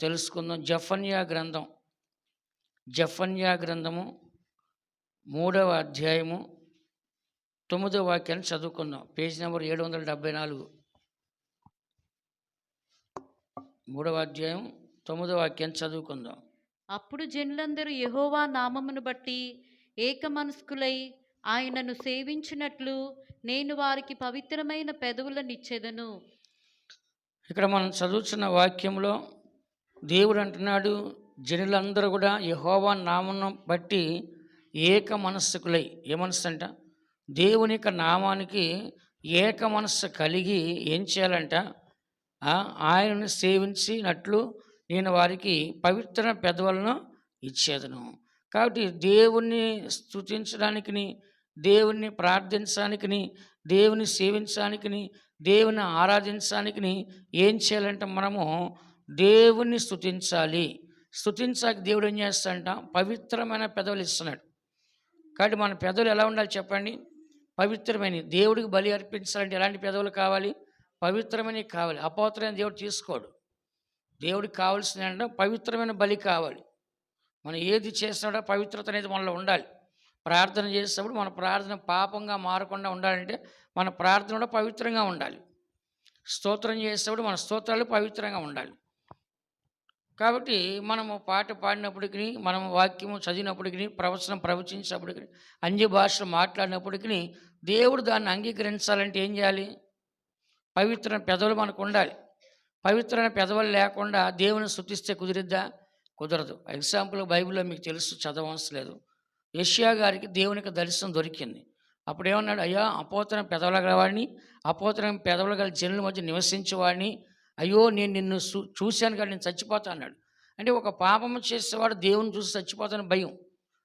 తెలుసుకుందాం. జఫన్యా గ్రంథము 3వ అధ్యాయము 9వ వాక్యాన్ని చదువుకుందాం. Page number 774. 3వ అధ్యాయం 9వ వాక్యాన్ని చదువుకుందాం. అప్పుడు జనులందరూ యెహోవా నామమును బట్టి ఏక మనస్కులై ఆయనను సేవించినట్లు నేను వారికి పవిత్రమైన పెదవులనిచ్చెదను. ఇక్కడ మనం చదువుతున్న వాక్యంలో దేవుడు అంటున్నాడు, జనులందరూ కూడా యెహోవా నామమును బట్టి ఏక మనస్కులై. ఏ మనస్సు అంట? దేవుని యొక్క నామానికి ఏక మనస్సు కలిగి ఏం చేయాలంట? ఆయనను సేవించినట్లు నేను వారికి పవిత్ర పెదవులను ఇచ్చేదను. కాబట్టి దేవుణ్ణి స్తుతించడానికి, దేవుణ్ణి ప్రార్థించడానికి, దేవుని సేవించడానికి, దేవుని ఆరాధించడానికి ఏం చేయాలంటే మనము దేవుణ్ణి స్తుతించాలి. స్తుతించాక దేవుడు ఏం చేస్తాడంట? పవిత్రమైన పెదవులు ఇస్తున్నాడు. కాబట్టి మన పెదవులు ఎలా ఉండాలి చెప్పండి? పవిత్రమైన. దేవుడికి బలి అర్పించాలంటే ఎలాంటి పెదవులు కావాలి? పవిత్రమైనవి కావాలి. అపవిత్రమైన దేవుడు తీసుకోడు. దేవుడికి కావాల్సిన అంటే పవిత్రమైన బలి కావాలి. మనం ఏది చేసినా పవిత్రత అనేది మనలో ఉండాలి. ప్రార్థన చేసేటప్పుడు మన ప్రార్థన పాపంగా మారకుండా ఉండాలంటే మన ప్రార్థన కూడా పవిత్రంగా ఉండాలి. స్తోత్రం చేసేటప్పుడు మన స్తోత్రాలు పవిత్రంగా ఉండాలి. కాబట్టి మనము పాట పాడినప్పటికీ, మనం వాక్యము చదివినప్పటికీ, ప్రవచనం ప్రవచించినప్పటికీ, అన్య భాషలు మాట్లాడినప్పటికీ దేవుడు దాన్ని అంగీకరించాలంటే ఏం చేయాలి? పవిత్రమైన పెదవులు మనకు ఉండాలి. పవిత్రమైన పెదవులు లేకుండా దేవుని స్తుతిస్తే కుదిరిద్దా? కుదరదు. ఎగ్జాంపుల్ బైబిల్లో మీకు తెలుసు, చదవవలసిన లేదు. యెషయా గారికి దేవునికి దర్శనం దొరికింది. అప్పుడు ఏమన్నాడు? అయ్యా, అపవిత్రమైన పెదవుల గలవాడిని, అపవిత్రమైన పెదవుల గల జనుల మధ్య నివసించేవాడిని, అయ్యో నేను నిన్ను చూశాను కానీ నేను చచ్చిపోతా అన్నాడు. అంటే ఒక పాపము చేసేవాడు దేవుని చూసి చచ్చిపోతాను భయం.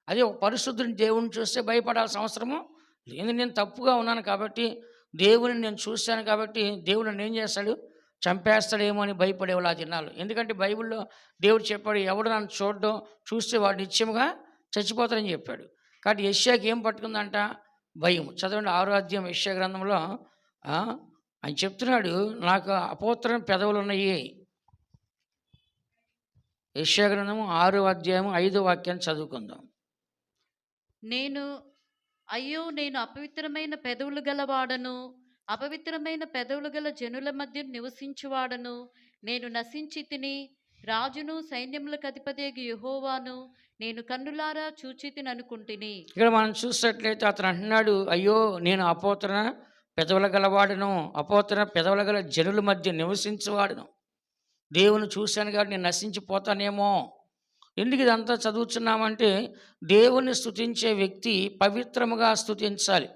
అదే ఒక పరిశుద్ధుని దేవుని చూస్తే భయపడాల్సిన అవసరము లేదు. నేను తప్పుగా ఉన్నాను కాబట్టి, దేవుని నేను చూశాను కాబట్టి దేవుడు నన్ను ఏం చేస్తాడు? చంపేస్తాడేమో అని భయపడేవాళ్ళు ఆ దినాలు. ఎందుకంటే బైబిల్లో దేవుడు చెప్పాడు, ఎవడు నన్ను చూస్తే వాడు నిత్యముగా చచ్చిపోతాడని చెప్పాడు. కాబట్టి యెషయాకి ఏం పట్టుకుందంట? భయం. చదవండి 6వ అధ్యాయం యెషయా గ్రంథంలో ఆయన చెప్తున్నాడు, నాకు అపవిత్రమైన పెదవులు ఉన్నాయి. యెషయా గ్రంథము 6వ అధ్యాయం 5వ వాక్యాన్ని చదువుకుందాం. నేను అపవిత్రమైన పెదవులు గలవాడను, అపవిత్రమైన పెదవులు గల జనుల మధ్య నివసించువాడను, నేను నశించి తిని, రాజును సైన్యములకు అధిపతియగు యెహోవాను నేను కన్నులారా చూచితిని అనుకుంటుని. ఇక్కడ మనం చూసినట్లయితే అతను అంటున్నాడు, అయ్యో నేను అపవిత్ర పెదవుల గలవాడను, అపవిత్ర పెదవుల గల జనుల మధ్య నివసించేవాడును, దేవుని చూశాను కాబట్టి నేను నశించిపోతానేమో. ఎందుకు ఇదంతా చదువుతున్నామంటే దేవుని స్తుతించే వ్యక్తి పవిత్రముగా స్తుతించాలి.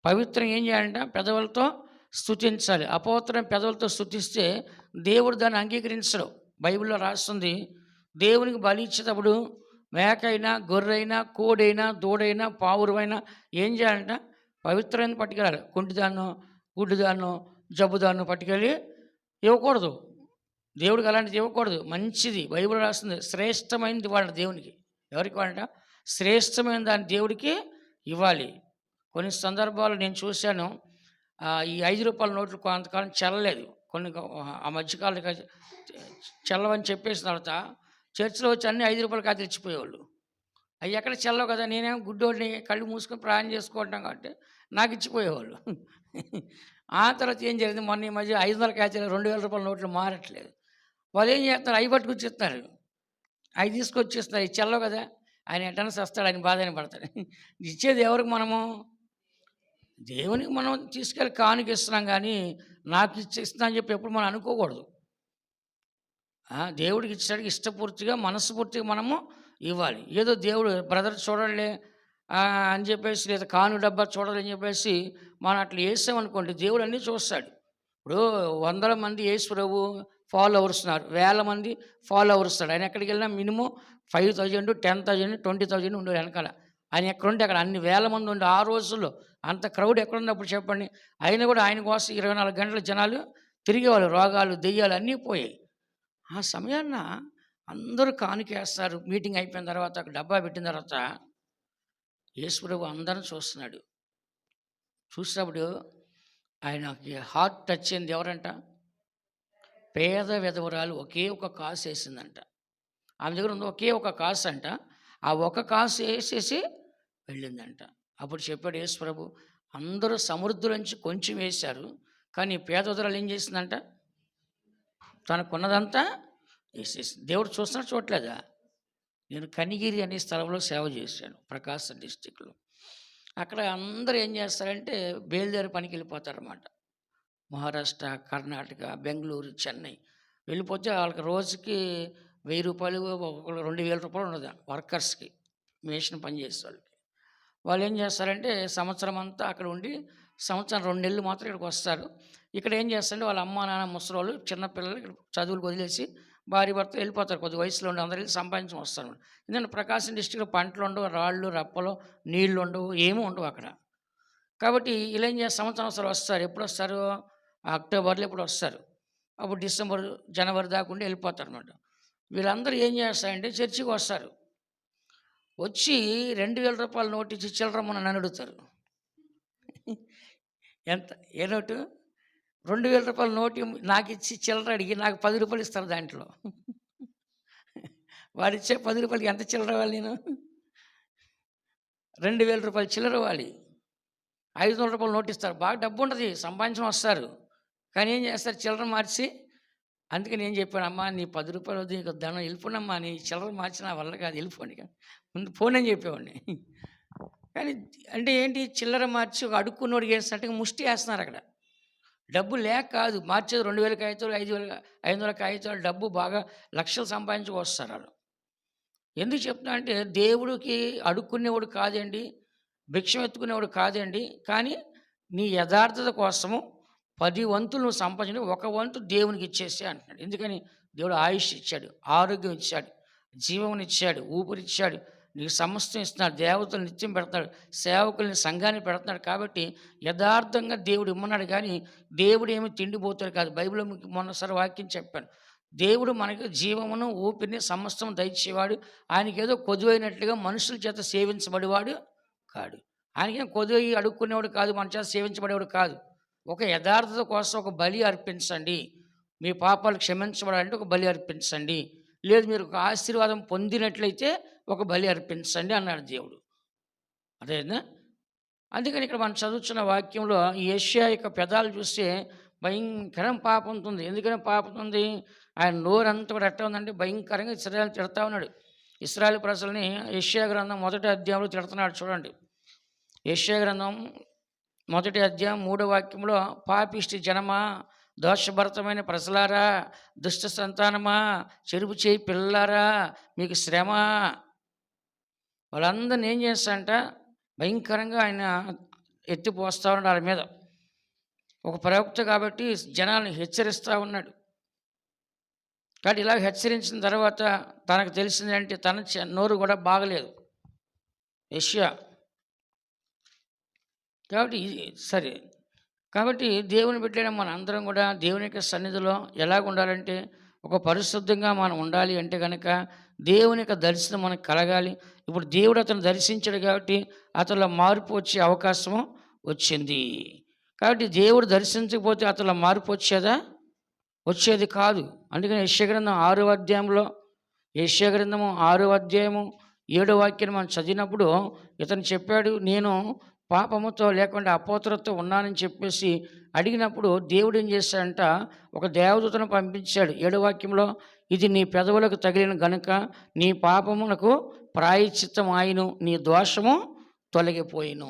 పవిత్రం ఏం చేయాలంటే పెదవులతో స్తుతించాలి. అపవిత్రమైన పెదవులతో స్తుతిస్తే దేవుడు దాన్ని అంగీకరించడు. బైబిల్లో రాస్తుంది, దేవునికి బలి ఇచ్చేటప్పుడు మేకైనా, గొర్రెైనా, కోడైనా, దూడైనా, పావురమైనా ఏం చేయాలంట? పవిత్రమైన పట్టుకెళ్ళాలి. కుంటిదాన్నో, గుడ్డిదాన్నో, జబ్బుదాన్నో పట్టుకెళ్ళి ఇవ్వకూడదు. దేవుడికి అలాంటిది ఇవ్వకూడదు. మంచిది బైబిల్ రాస్తుంది, శ్రేష్టమైనది వాళ్ళ దేవునికి. ఎవరికి వాళ్ళంట? శ్రేష్టమైన దాన్ని దేవుడికి ఇవ్వాలి. కొన్ని సందర్భాలు నేను చూశాను, ఈ 5 రూపాయల నోట్లు కొంతకాలం చెల్లలేదు. ఆ మధ్యకాలం చెల్లవని చెప్పేసిన తర్వాత చర్చిలో వచ్చి అన్ని 5 రూపాయలు కాదు తెచ్చిపోయేవాళ్ళు. అవి ఎక్కడ చెల్లవు కదా, నేనేమో గుడ్డోడిని కళ్ళు మూసుకొని ప్రాణం చేసుకుంటాం కాబట్టి నాకు ఇచ్చిపోయేవాళ్ళు. ఆ తర్వాత ఏం జరిగింది, మొన్న ఈ మధ్య 500 కాయలు 2000 రూపాయల నోట్లు మారట్లేదు. వాళ్ళు ఏం చేస్తారు? అవి పట్టుకొచ్చిస్తున్నారు, అవి తీసుకొచ్చేస్తున్నారు. ఇవి చెల్లవు కదా, ఆయన ఎటన్స్ వస్తాడు, ఆయన బాధ అయిన పడతాడు. ఇచ్చేది ఎవరికి? మనము దేవునికి మనం తీసుకెళ్ళి కానుక ఇస్తున్నాం, కానీ నాకు ఇస్తున్నా అని చెప్పి ఎప్పుడు మనం అనుకోకూడదు. దేవుడికి ఇచ్చేటికి ఇష్టపూర్తిగా మనస్ఫూర్తిగా మనము ఇవ్వాలి. ఏదో దేవుడు బ్రదర్ చూడాలి అని చెప్పేసి, లేదా కాను డబ్బా చూడాలని చెప్పేసి మనం అట్లా వేసామనుకోండి, దేవుడు అన్నీ చూస్తాడు. ఇప్పుడు 100 మంది యేసు ప్రభు ఫాలోవర్స్ ఉన్నారు, 1000 మంది ఫాలోవర్స్ ఉన్నారు. ఆయన ఎక్కడికి వెళ్ళినా మినిమం 5000, 10,000, 20,000 ఉండేది వెనకాల. ఆయన ఎక్కడుంటే అక్కడ అన్ని 1000 మంది ఉండి ఆ రోజుల్లో అంత క్రౌడ్ ఎక్కడున్నప్పుడు చెప్పండి. అయినా కూడా ఆయన కోసం 24 గంటల జనాలు తిరిగేవాళ్ళు. రోగాలు, దెయ్యాలు అన్నీ పోయాయి. ఆ సమయాన్న అందరూ కానుకేస్తారు. మీటింగ్ అయిపోయిన తర్వాత ఒక డబ్బా పెట్టిన తర్వాత యేసు ప్రభు అందరం చూస్తున్నాడు. చూసినప్పుడు ఆయనకి హార్ట్ టచ్ అయింది ఎవరంట? పేద విధవరాలు ఒకే ఒక కాసు వేసిందంట. ఆమె దగ్గర ఉంది ఒకే ఒక కాసు అంట. ఆ ఒక కాసు వేసేసి వెళ్ళిందంట. అప్పుడు చెప్పాడు యేసు ప్రభు, అందరూ సమృద్ధుల నుంచి కొంచెం వేశారు, కానీ పేద విధవరాలు ఏం చేసిందంట, తనకున్నదంతా వేసేసింది. దేవుడు చూస్తున్నాడు చూడలేదా? నేను కనిగిరి అనే స్థలంలో సేవ చేశాను, ప్రకాశం డిస్టిక్లో. అక్కడ అందరూ ఏం చేస్తారంటే బయలుదేరి పనికి వెళ్ళిపోతారన్నమాట. మహారాష్ట్ర, కర్ణాటక, బెంగళూరు, చెన్నై వెళ్ళిపోతే వాళ్ళకి రోజుకి 1000 రూపాయలు, ఒక్కొక్కరు 2000 రూపాయలు ఉన్నది వర్కర్స్కి, మేషన్ పని చేసే వాళ్ళకి. వాళ్ళు ఏం చేస్తారంటే సంవత్సరం అంతా అక్కడ ఉండి సంవత్సరం 2 నెలలు మాత్రం ఇక్కడికి వస్తారు. ఇక్కడ ఏం చేస్తారంటే వాళ్ళ అమ్మ నాన్న ముసలోళ్ళు చిన్నపిల్లలు ఇక్కడ చదువులకు వదిలేసి భార్య భర్త వెళ్ళిపోతారు. కొద్ది వయసులో ఉండి అందరూ వెళ్ళి సంపాదించి వస్తారు. ఎందుకంటే ప్రకాశం డిస్టిక్లో పంటలు ఉండవు, రాళ్ళు రప్పలు, నీళ్లు ఉండవు, ఏమీ ఉండవు అక్కడ. కాబట్టి ఇలా ఏం చేస్తారు, సంవత్సరం వస్తారు. ఎప్పుడు వస్తారు? అక్టోబర్లో ఎప్పుడు వస్తారు. అప్పుడు డిసెంబర్, జనవరి దాకా ఉండి వెళ్ళిపోతారు అన్నమాట. వీళ్ళందరూ ఏం చేస్తారంటే చర్చికి వస్తారు. వచ్చి 2000 రూపాయల నోటు ఇచ్చి చిల్లరమ్మని నన్ను అడుగుతారు. ఎంత? ఏ నోటు? 2000 రూపాయల నోటు నాకు ఇచ్చి చిల్లర అడిగి నాకు 10 రూపాయలు ఇస్తారు దాంట్లో. వాడిచ్చే 10 రూపాయలకి ఎంత చిల్లర ఇవ్వాలి నేను? 2000 రూపాయలు చిల్లర ఇవ్వాలి. 500 రూపాయలు నోటు ఇస్తారు. బాగా డబ్బు ఉంటుంది, సంపాదించడం వస్తారు. కానీ ఏం చేస్తారు, చిల్లర మార్చి. అందుకే నేను చెప్పాను, అమ్మా నీ 10 రూపాయలు వద్దు, నీకు ధనం వెళ్ళిపోనమ్మా, నీ చిల్లర మార్చి నా వల్ల కాదు, వెళ్ళిపోండి. ముందు ఫోన్ అని చెప్పేవాడిని. కానీ అంటే ఏంటి, చిల్లర మార్చి ఒక అడుక్కున్నోడికి వేసినట్టుగా ముష్టి వేస్తున్నారు అక్కడ. డబ్బు లేక కాదు, మార్చేది 2000 కాగితాలు, 500 కాగితాలు, డబ్బు బాగా లక్షలు సంపాదించి వస్తారు వాళ్ళు. ఎందుకు చెప్తున్నా అంటే దేవుడికి అడుక్కునేవాడు కాదండి, భిక్షం ఎత్తుకునేవాడు కాదండి. కానీ నీ యథార్థత కోసము 10 వంతులు నువ్వు సంపాదించి 1 వంతు దేవునికి ఇచ్చేస్తే అంటున్నాడు. ఎందుకని? దేవుడు ఆయుష్ ఇచ్చాడు, ఆరోగ్యం ఇచ్చాడు, జీవమునిచ్చాడు, ఊపిరిచ్చాడు, నీకు సమస్తం ఇస్తున్నాడు, దేవతలు నిత్యం పెడతాడు, సేవకుల్ని సంఘాన్ని పెడుతున్నాడు. కాబట్టి యథార్థంగా దేవుడు ఇమ్మన్నాడు. కానీ దేవుడు ఏమి తిండిపోతాడు కాదు. బైబిల్లో మీకు మొన్నసారి వాక్యం చెప్పాను, దేవుడు మనకి జీవమును ఊపిరిని సమస్తం దయచేవాడు. ఆయనకి ఏదో కొదువైనట్లుగా మనుషుల చేత సేవించబడేవాడు కాడు. ఆయనకేం కొదువై అడుక్కునేవాడు కాదు, మన చేత సేవించబడేవాడు కాదు. ఒక యథార్థత కోసం ఒక బలి అర్పించండి, మీ పాపాలు క్షమించబడాలంటే ఒక బలి అర్పించండి, లేదు మీరు ఒక ఆశీర్వాదం పొందినట్లయితే ఒక బలి అర్పించండి అన్నాడు దేవుడు. అదేనా? అందుకని ఇక్కడ మనం చదువుతున్న వాక్యంలో ఈ యెషయా యొక్క పెదాలు చూస్తే భయంకరం పాపం ఉంటుంది. ఎందుకని పాపం ఉంది? ఆయన నోరంతా కూడా ఎట్లా ఉందంటే భయంకరంగా ఇశ్రాయేలు తిడతా ఉన్నాడు. ఇశ్రాయేలు ప్రజల్ని యెషయా గ్రంథం 1వ అధ్యాయంలో తిడుతున్నాడు. చూడండి, యెషయా గ్రంథం 1వ అధ్యాయం 3వ వాక్యంలో, పాపిష్టి జనమా, దోషభరితమైన ప్రజలారా, దుష్ట సంతానమా, చెరుపు చేయి పిల్లలారా, మీకు శ్రమ. వాళ్ళందరినీ ఏం చేస్తాడంట, భయంకరంగా ఆయన ఎత్తిపోస్తూ ఉన్నాడు వాళ్ళ మీద. ఒక ప్రవక్త కాబట్టి జనాల్ని హెచ్చరిస్తూ ఉన్నాడు. కాబట్టి ఇలా హెచ్చరించిన తర్వాత తనకు తెలిసిందంటే తన నోరు కూడా బాగలేదు యెషయా. కాబట్టి సరే, కాబట్టి దేవుని బిడ్డైన మన అందరం కూడా దేవుని యొక్క సన్నిధిలో ఎలాగ ఉండాలంటే, ఒక పరిశుద్ధంగా మనం ఉండాలి అంటే కనుక దేవుని యొక్క దర్శనం మనకు కలగాలి. ఇప్పుడు దేవుడు అతను దర్శించాడు కాబట్టి అతనిలో మార్పు వచ్చే అవకాశము వచ్చింది. కాబట్టి దేవుడు దర్శించకపోతే అతనిలో మార్పు వచ్చేదా? వచ్చేది కాదు. అందుకని యెషయా గ్రంథం 6వ అధ్యాయంలో, యెషయా గ్రంథము 6వ అధ్యాయము 7వ వాక్యాన్ని మనం చదివినప్పుడు ఇతను చెప్పాడు, నేను పాపముతో లేకుండా అపోతలతో ఉన్నానని చెప్పేసి అడిగినప్పుడు దేవుడు ఏం చేశాడంట, ఒక దేవదూతను పంపించాడు. 7వ వాక్యంలో, ఇది నీ పెదవులకు తగిలిన గనుక నీ పాపమునకు ప్రాయశ్చిత్తం ఆయును, నీ దోషము తొలగిపోయిను.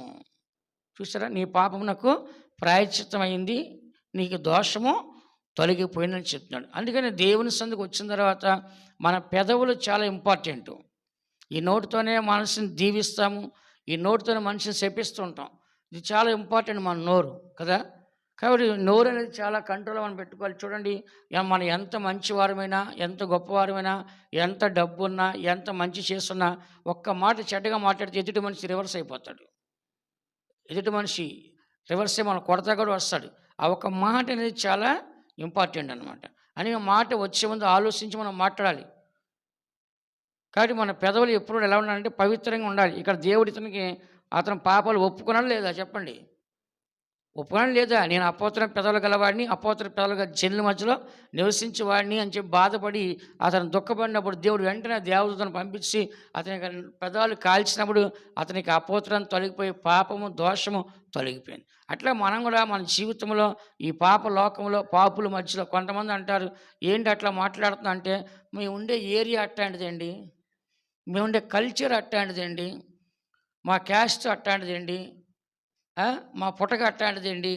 చూసారా, నీ పాపమునకు ప్రాయశ్చిత్తం అయింది, నీకు దోషము తొలగిపోయిందని చెప్తున్నాడు. అందుకని దేవుని సందుకు వచ్చిన తర్వాత మన పెదవులు చాలా ఇంపార్టెంట్. ఈ నోటితోనే మనిషిని దీవిస్తాము, ఈ నోటితోనే మనిషిని శపిస్తుంటాం. ఇది చాలా ఇంపార్టెంట్ మన నోరు కదా. కాబట్టి నోరు అనేది చాలా కంట్రోల్ మనం పెట్టుకోవాలి. చూడండి, మనం ఎంత మంచివారమైనా, ఎంత గొప్పవారమైనా, ఎంత డబ్బు ఉన్నా, ఎంత మంచి చేస్తున్నా, ఒక్క మాట చెడ్డగా మాట్లాడితే ఎదుటి మనిషి రివర్స్ అయిపోతాడు. ఎదుటి మనిషి రివర్స్ అయ్యి మనం కొడతా కూడా వస్తాడు. ఆ ఒక్క మాట అనేది చాలా ఇంపార్టెంట్ అనమాట. అని మాట వచ్చే ముందు ఆలోచించి మనం మాట్లాడాలి. కాబట్టి మన పెదవులు ఎప్పుడు ఎలా ఉండాలంటే పవిత్రంగా ఉండాలి. ఇక్కడ దేవుడి అతను పాపాలు ఒప్పుకున్నాడు లేదా చెప్పండి? ఒప్పుకోవడం లేదా? నేను అపవిత్ర పెదవులు గలవాడిని, అపవిత్ర పెదవులు గల జనుల మధ్యలో నివసించేవాడిని అని చెప్పి బాధపడి అతను దుఃఖపడినప్పుడు దేవుడు వెంటనే దేవదూతను పంపించి అతనికి పెదాలు కాల్చినప్పుడు అతనికి అపవిత్రం తొలగిపోయి పాపము, దోషము తొలగిపోయింది. అట్లా మనం కూడా మన జీవితంలో ఈ పాప లోకంలో పాపుల మధ్యలో కొంతమంది అంటారు, ఏంటి అట్లా మాట్లాడుతున్నా అంటే, మేము ఉండే ఏరియా అట్లాంటిదండి, మేము ఉండే కల్చర్ అట్లాంటిదండి, మా క్యాస్ట్ అట్లాంటిదండి, మా పుటక అట్లాంటిదండి,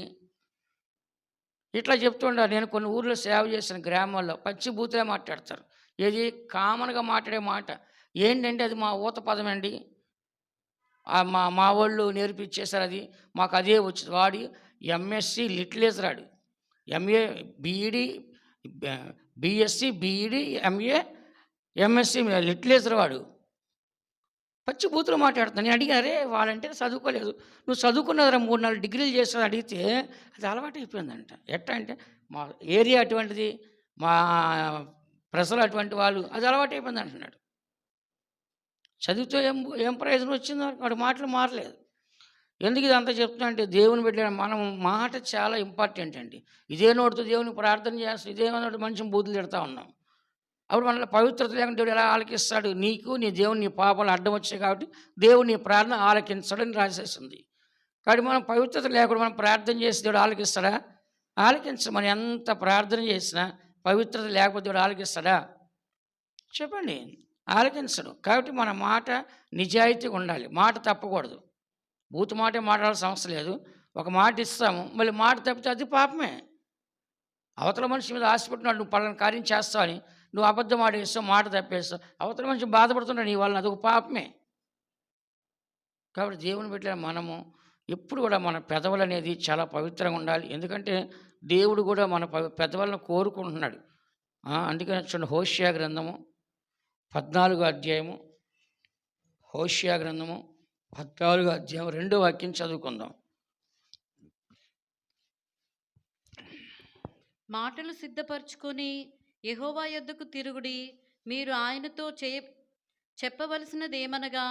ఇట్లా చెప్తుంటారు. నేను కొన్ని ఊర్లో సేవ చేసిన గ్రామాల్లో పచ్చి బూతులే మాట్లాడతారు. ఏది కామన్‌గా మాట్లాడే మాట ఏంటంటే అది మా ఊత పదం అండి. మా మా వోళ్ళు నేర్పించేసారు అది. మాకు అదే వచ్చేది. వాడు ఎంఎస్‌సి లిటరేచర్ ఆడు. ఎంఏ, బీఈడీ, బ BSc, BEd, MA, MSc literature వాడు. పచ్చి బూతులు మాట్లాడుతున్నాను. నేను అడిగా, "అరే వాడంటే చదువుకోలేదు. నువ్వు చదువుకున్నదిరా 3, 4 డిగ్రీలు చేసావు" అడిగితే అది అలవాటైపోయిందంట. ఎట్టా అంటే మా ఏరియా అటువంటిది, మా ప్రజలు అటువంటి వాళ్ళు, అది అలవాటైపోయింది అంటున్నాడు. చదివితే ఏం ప్రయోజనం వచ్చిందో వాడి మాటలు మారలేదు. ఎందుకు ఇదంతా చెప్తున్నా అంటే దేవుని బిడ్డ మనం మాట చాలా ఇంపార్టెంట్ అండి. ఇదే నోటితో దేవునికి ప్రార్థన చేస్తాం, ఇదే నోటి మనిషిని బూతులు తిడతా ఉన్నాం. అప్పుడు మనలో పవిత్రత లేకుండా దేవుడు ఎలా ఆలకిస్తాడు? నీకు నీ దేవుని నీ పాపాలు అడ్డం వచ్చాయి కాబట్టి దేవుడు నీ ప్రార్థన ఆలకించడని రాసేసింది. కాబట్టి మనం పవిత్రత లేకుండా మనం ప్రార్థన చేసి దేవుడు ఆలకిస్తాడా? ఆలకించడు. మనం ఎంత ప్రార్థన చేసినా పవిత్రత లేకపోతే దేవుడు ఆలకిస్తాడా? చెప్పండి, ఆలకించడు. కాబట్టి మన మాట నిజాయితీగా ఉండాలి, మాట తప్పకూడదు. బూతు మాటే మాట్లాడాల్సిన అవసరం లేదు. ఒక మాట ఇస్తాము, మళ్ళీ మాట తప్పితే అది పాపమే. అవతల మనిషి మీద ఆశపెట్టినాడు, నువ్వు పలానా కార్యం చేస్తావని నువ్వు అబద్ధం ఆడేస్తావు, మాట తప్పేస్తావు, అవతల మనిషి బాధపడుతున్నాడు నీ వలన, అదొక పాపమే. కాబట్టి దేవుని బిడ్డలైన మనము ఎప్పుడు కూడా మన పెదవులు అనేది చాలా పవిత్రంగా ఉండాలి. ఎందుకంటే దేవుడు కూడా మన పెదవులను కోరుకుంటున్నాడు. అందుకని చూడండి, హోషేయ గ్రంథము 14వ అధ్యాయము, హోషేయ గ్రంథము 14వ అధ్యాయం 2వ వాక్యం చదువుకుందాం. మాటలు సిద్ధపరచుకొని యెహోవా యొద్దకు తిరుగుడి. మీరు ఆయనతో చెప్పవలసినదేమనగా,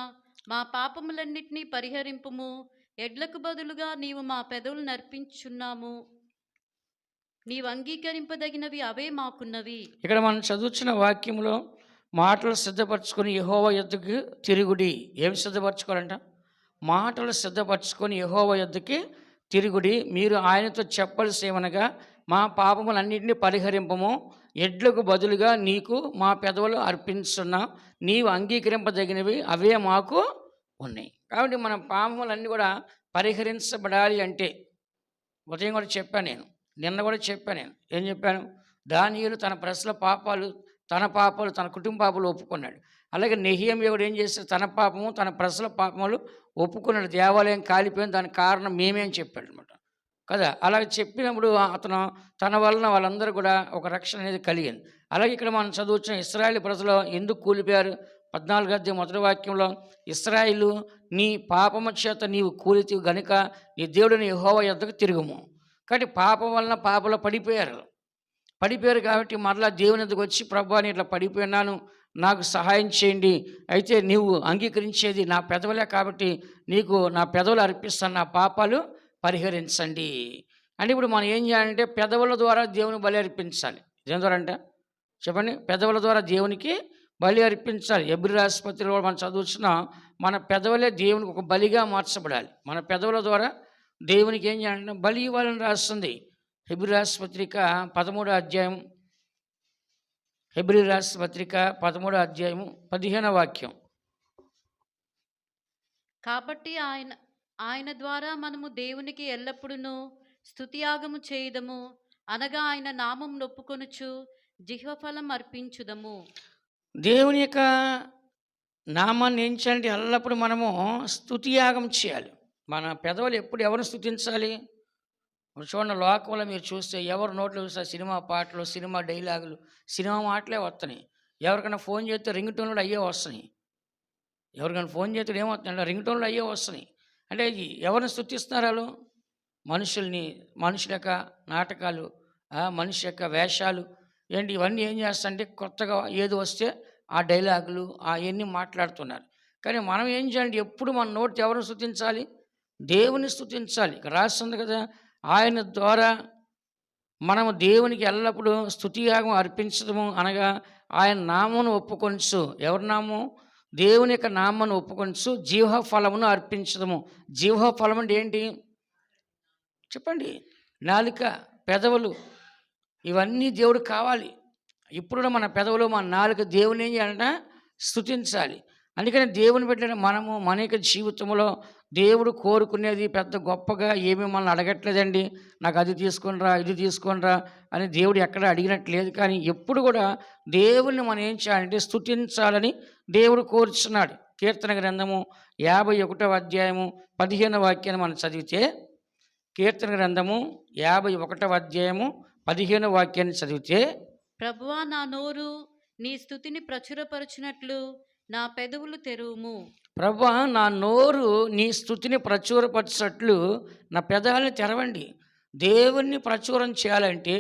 మా పాపములన్నిటినీ పరిహరింపుము. ఎడ్లకు బదులుగా నీవు మా పెదవులు నర్పించున్నాము. నీవు అంగీకరింపదగినవి అవే మాకున్నవి. ఇక్కడ మనం చదువుతున్న వాక్యంలో మాటలు సిద్ధపరచుకొని యెహోవా యొద్దకు తిరుగుడి. ఏమి సిద్ధపరచుకోవాలంట? మాటలు సిద్ధపరచుకొని యెహోవా యొద్దకి తిరుగుడి. మీరు ఆయనతో చెప్పవలసేమనగా, మా పాపములన్నింటినీ పరిహరింపము. ఎడ్లకు బదులుగా నీకు మా పెదవులు అర్పించున్నాం. నీవు అంగీకరింపదగినవి అవే మాకు ఉన్నాయి. కాబట్టి మన పాపములన్నీ కూడా పరిహరించబడాలి అంటే, ఉదయం కూడా చెప్పాను నేను, నిన్న కూడా చెప్పాను నేను. ఏం చెప్పాను? దానియేలు తన ప్రజల పాపాలు, తన కుటుంబ పాపాలు ఒప్పుకున్నాడు. అలాగే నెహెమ్యా కూడా ఏం చేశాడు? తన పాపము, తన ప్రజల పాపములు ఒప్పుకున్నాడు. దేవాలయం కాలిపోయింది, దానికి కారణం మేమే అని చెప్పాడు అనమాట కదా. అలాగే చెప్పినప్పుడు అతను తన వలన వాళ్ళందరూ కూడా ఒక రక్షణ అనేది కలిగింది. అలాగే ఇక్కడ మనం చదువుతున్న ఇశ్రాయేలు ప్రజలు ఎందుకు కూలిపోయారు? 14వ అధ్యాయం 1వ వాక్యంలో, ఇశ్రాయేలు నీ పాపము చేత నీవు కూలితివి గనుక నీ దేవుడిని యెహోవా యొద్దకు తిరుగుము. కాబట్టి పాపం వలన పాపలో పడిపోయారు కాబట్టి మరలా దేవుని ఎదుగు వచ్చి, ప్రభువా నేను ఇట్లా పడిపోయినాను, నాకు సహాయం చేయండి, అయితే నీవు అంగీకరించేది నా పెదవులే కాబట్టి నీకు నా పెదవులు అర్పిస్తాను, నా పాపాలు పరిహరించండి అంటే. ఇప్పుడు మనం ఏం చేయాలంటే పెదవుల ద్వారా దేవుని బలి అర్పించాలి. దేని ద్వారా అంటే చెప్పండి? పెదవుల ద్వారా దేవునికి బలి అర్పించాలి. హెబ్రీ ఆసుపత్రిలో మనం చదువుతున్న మన పెదవులే దేవునికి ఒక బలిగా మార్చబడాలి. మన పెదవుల ద్వారా దేవునికి ఏం చేయాలంటే బలి ఇవ్వాలని రాస్తుంది హెబ్రీ రాష్ట్రపత్రిక 13వ అధ్యాయం. హెబ్రీ రాష్ట్రపత్రిక 13వ అధ్యాయము 15వ వాక్యం. కాబట్టి ఆయన ద్వారా మనము దేవునికి ఎల్లప్పుడూ స్తుతియాగము చేయదము, అనగా ఆయన నామం నొప్పుకొనుచు జిహ్వఫలం అర్పించుదము. దేవుని యొక్క నామాన్ని ఏం చేయాలంటే ఎల్లప్పుడు మనము స్తుతియాగం చేయాలి. మన పెదవులు ఎప్పుడు ఎవరిని స్తుతించాలి? చూడండి, లోకంలో మీరు చూస్తే ఎవరు నోట్లో చూస్తే సినిమా పాటలు, సినిమా డైలాగులు, సినిమా మాటలే వస్తున్నాయి. ఎవరికైనా ఫోన్ చేస్తే రింగ్ టోన్లు అయ్యే వస్తున్నాయి. ఎవరికైనా ఫోన్ చేస్తే ఏమవుతుందంటే రింగ్ టోన్లు అయ్యే వస్తున్నాయి. అంటే ఎవరిని స్తుతిస్తున్నారు వాళ్ళు? మనుషుల్ని, మనుషుల యొక్క నాటకాలు, మనిషి యొక్క వేషాలు ఏంటి, ఇవన్నీ ఏం చేస్తారంటే కొత్తగా ఏది వస్తే ఆ డైలాగులు అవన్నీ మాట్లాడుతున్నారు. కానీ మనం ఏం చేయాలంటే ఎప్పుడు మన నోటి ఎవరిని స్తుతించాలి? దేవుని స్తుతించాలి. ఇక్కడ రాస్తుంది కదా, ఆయన ద్వారా మనము దేవునికి ఎల్లప్పుడూ స్తుతియాగం అర్పించడము అనగా ఆయన నామమును ఒప్పుకొనుచు, ఎవరి నామం? దేవుని యొక్క నామమును ఒప్పుకొనుచు జీవ ఫలమును అర్పించడము. జీవ ఫలం అంటే ఏంటి చెప్పండి? నాలుక, పెదవులు, ఇవన్నీ దేవుడికి కావాలి. ఇప్పుడు కూడా మన పెదవులు, మన నాలుక దేవుని ఏం చేయాలంట? స్తుతించాలి. అందుకని దేవుని బిడ్డలైన మనము మన యొక్క జీవితంలో దేవుడు కోరుకునేది పెద్ద గొప్పగా ఏమీ మనల్ని అడగట్లేదండి. నాకు అది తీసుకొనిరా, ఇది తీసుకొనిరా అని దేవుడు ఎక్కడ అడిగినట్లేదు. కానీ ఎప్పుడు కూడా దేవుణ్ణి మనం ఏం చేయాలంటే స్తుతించాలని దేవుడు కోరుచున్నాడు. కీర్తన గ్రంథము 51వ అధ్యాయము 15వ వాక్యాన్ని మనం చదివితే, కీర్తన గ్రంథము 51వ అధ్యాయము 15వ వాక్యాన్ని చదివితే, ప్రభువా, నా నోరు నీ స్తుతిని ప్రచురపరచునట్లు నా పెదవులు తెరువుము. ప్రభువా, నా నోరు నీ స్తుతిని ప్రచురపరచట్లు నా పెదాలను తెరవండి. దేవుణ్ణి ప్రచురం చేయాలంటే,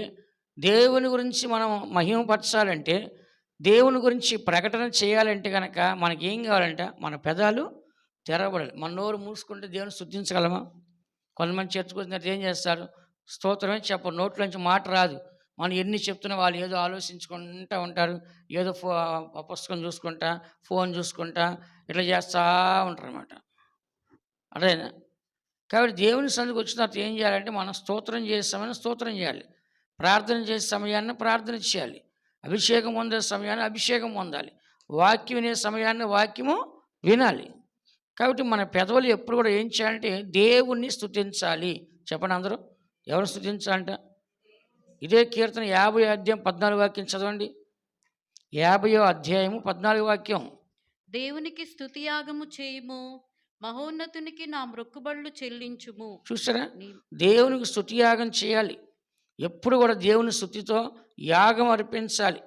దేవుని గురించి మనం మహిమపరచాలంటే, దేవుని గురించి ప్రకటన చేయాలంటే కనుక మనకేం కావాలంట? మన పెదాలు తెరవబడాలి. మన నోరు మూసుకుంటే దేవుని స్తుతించగలమా? కొంతమంది చర్చకు వచ్చినట్టు ఏం చేస్తారు? స్తోత్రమే చెప్పరు, నోట్లోంచి మాట రాదు. మనం ఎన్ని చెప్తున్నా వాళ్ళు ఏదో ఆలోచించుకుంటూ ఉంటారు. ఏదో పుస్తకం చూసుకుంటా, ఫోన్ చూసుకుంటా ఇట్లా చేస్తూ ఉంటారు అన్నమాట. అదేనా? కాబట్టి దేవుని సన్నిధికి వచ్చిన తర్వాత ఏం చేయాలంటే, మనం స్తోత్రం చేసే సమయాన్ని స్తోత్రం చేయాలి, ప్రార్థన చేసే సమయాన్ని ప్రార్థన చేయాలి, అభిషేకం పొందే సమయాన్ని అభిషేకం పొందాలి, వాక్యం వినే సమయాన్ని వాక్యము వినాలి. కాబట్టి మన పెదవులు ఎప్పుడు కూడా ఏం చేయాలంటే దేవుణ్ణి స్తుతించాలి. చెప్పండి అందరూ, ఎవరు స్తుతించాలంట? ఇదే కీర్తన 50వ అధ్యాయం 14వ వాక్యం చదవండి. 50వ అధ్యాయము 14వ వాక్యం. దేవునికి స్తుతియాగము చేయుము, మహోన్నతునికి నా మొక్కుబడులు చెల్లించుము. చూసారా? దేవునికి స్తుతియాగం చేయాలి. ఎప్పుడు కూడా దేవుని స్తుతితో యాగం అర్పించాలి.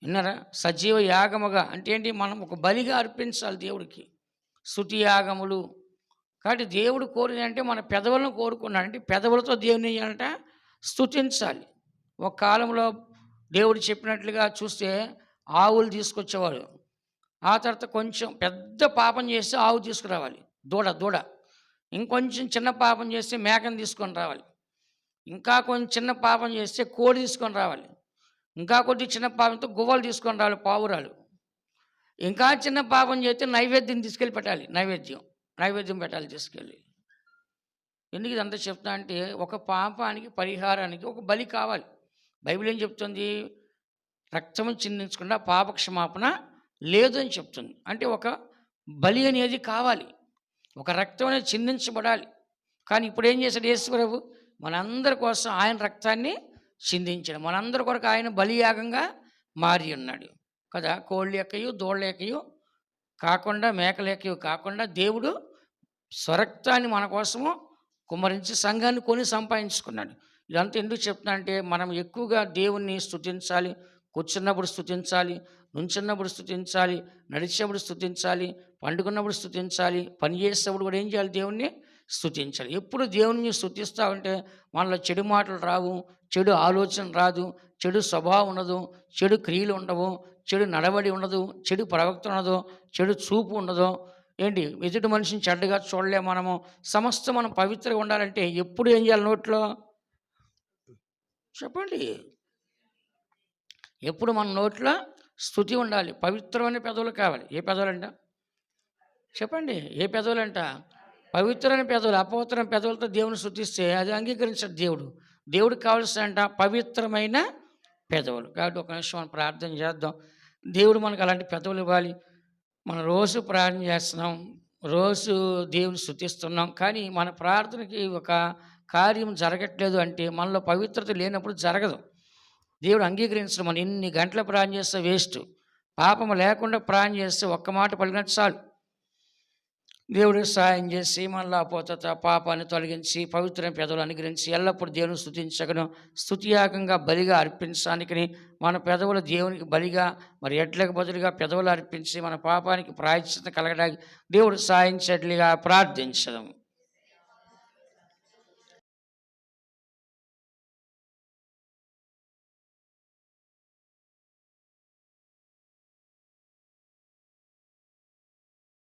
విన్నారా? సజీవ యాగముగా అంటే ఏంటి? మనం ఒక బలిగా అర్పించాలి దేవుడికి స్తుతి యాగములు. కాబట్టి దేవుడు కోరిన అంటే మన పెదవులను కోరుకున్నాడు. అంటే పెదవులతో దేవుని ఏమంట? స్తుతించాలి. ఒక కాలంలో దేవుడు చెప్పినట్లుగా చూస్తే ఆవులు తీసుకొచ్చేవాడు. ఆ తర్వాత కొంచెం పెద్ద పాపం చేస్తే ఆవు తీసుకురావాలి, దూడ. ఇంకొంచెం చిన్న పాపం చేస్తే మేకను తీసుకొని రావాలి. ఇంకా కొంచెం చిన్న పాపం చేస్తే కోడి తీసుకొని రావాలి. ఇంకా కొద్ది చిన్న పాపంతో గువ్వలు తీసుకొని రావాలి, పావురాలు. ఇంకా చిన్న పాపం చేస్తే నైవేద్యం తీసుకెళ్ళి పెట్టాలి. నైవేద్యం పెట్టాలి తీసుకెళ్ళి. ఎందుకు ఇదంతా చెప్తా అంటే, ఒక పాపానికి పరిహారానికి ఒక బలి కావాలి. బైబిల్ ఏం చెప్తుంది? రక్తము చిందించకుండా పాపక్షమాపణ లేదు అని చెప్తుంది. అంటే ఒక బలి అనేది కావాలి, ఒక రక్తం అనేది చిందించబడాలి. కానీ ఇప్పుడు ఏం చేశాడు యేసు ప్రభు? మనందరి కోసం ఆయన రక్తాన్ని చిందించాడు. మనందరి కొరకు ఆయన బలియాగంగా మారి ఉన్నాడు కదా. కోళ్ళ యొక్కయు దూళ్ళ యొక్కయు కాకుండా, మేకల యొక్కయు కాకుండా దేవుడు స్వరక్తాన్ని మన కోసము కుమ్మరించి సంఘాన్ని కొని సంపాదించుకున్నాడు. ఇదంతా ఎందుకు చెప్తున్నా అంటే, మనం ఎక్కువగా దేవుణ్ణి స్తుతించాలి. కూర్చున్నప్పుడు స్తుతించాలి, నుంచున్నప్పుడు స్తుతించాలి, నడిచేప్పుడు స్తుతించాలి, పండుకున్నప్పుడు స్తుతించాలి, పని చేసేటప్పుడు కూడా ఏం చేయాలి? దేవుణ్ణి స్తుతించాలి. ఎప్పుడు దేవుణ్ణి స్తుతిస్తూ ఉంటే మనలో చెడు మాటలు రావు, చెడు ఆలోచన రాదు, చెడు స్వభావం ఉండదు, చెడు క్రియలు ఉండవు, చెడు నడవడి ఉండదు, చెడు ప్రవక్త ఉండదు, చెడు చూపు ఉండదు. ఏంటి? ఎదుటి మనిషిని చెడ్డగా చూడలేము. మనము సమస్తం మనం పవిత్రంగా ఉండాలంటే ఎప్పుడు ఏం చేయాలి? నోట్లో చెప్పండి, ఎప్పుడు మన నోట్లో స్తుతి ఉండాలి. పవిత్రమైన పెదవులు కావాలి. ఏ పెదవులంట? చెప్పండి, ఏ పెదవులంట? పవిత్రమైన పెదవులు. అపవిత్రమైన పెదవులతో దేవుని స్తుతిస్తే అది అంగీకరించాడు దేవుడు. దేవుడికి కావాల్సినంట పవిత్రమైన పెదవులు. కాబట్టి ఒక నిమిషం మనం ప్రార్థన చేద్దాం. దేవుడు మనకు అలాంటి పెదవులు ఇవ్వాలి. మనం రోజు ప్రార్థన చేస్తున్నాం, రోజు దేవుని స్తుతిస్తున్నాం, కానీ మన ప్రార్థనకి ఒక కార్యం జరగట్లేదు అంటే మనలో పవిత్రత లేనప్పుడు జరగదు. దేవుడు అంగీకరించడం. మనం ఎన్ని గంటల ప్రార్థన చేస్తే వేస్ట్. పాపము లేకుండా ప్రార్థన చేస్తే ఒక్క మాట పలికినట్టు చాలు. దేవుడు సహాయం చేసి మనలో అపోతత పాపాన్ని తొలగించి పవిత్రమైన పెదవులు అనుగ్రహించి ఎల్లప్పుడూ దేవుని స్తుతించగను. స్తుతియాగంగా బలిగా అర్పించడానికి మన పెదవులు దేవునికి బలిగా, మరి ఎడ్లకు బదులుగా పెదవులు అర్పించి మన పాపానికి ప్రాయశ్చిత్తం కలగడానికి దేవుడు సహాయించేట్లుగా ప్రార్థించడం.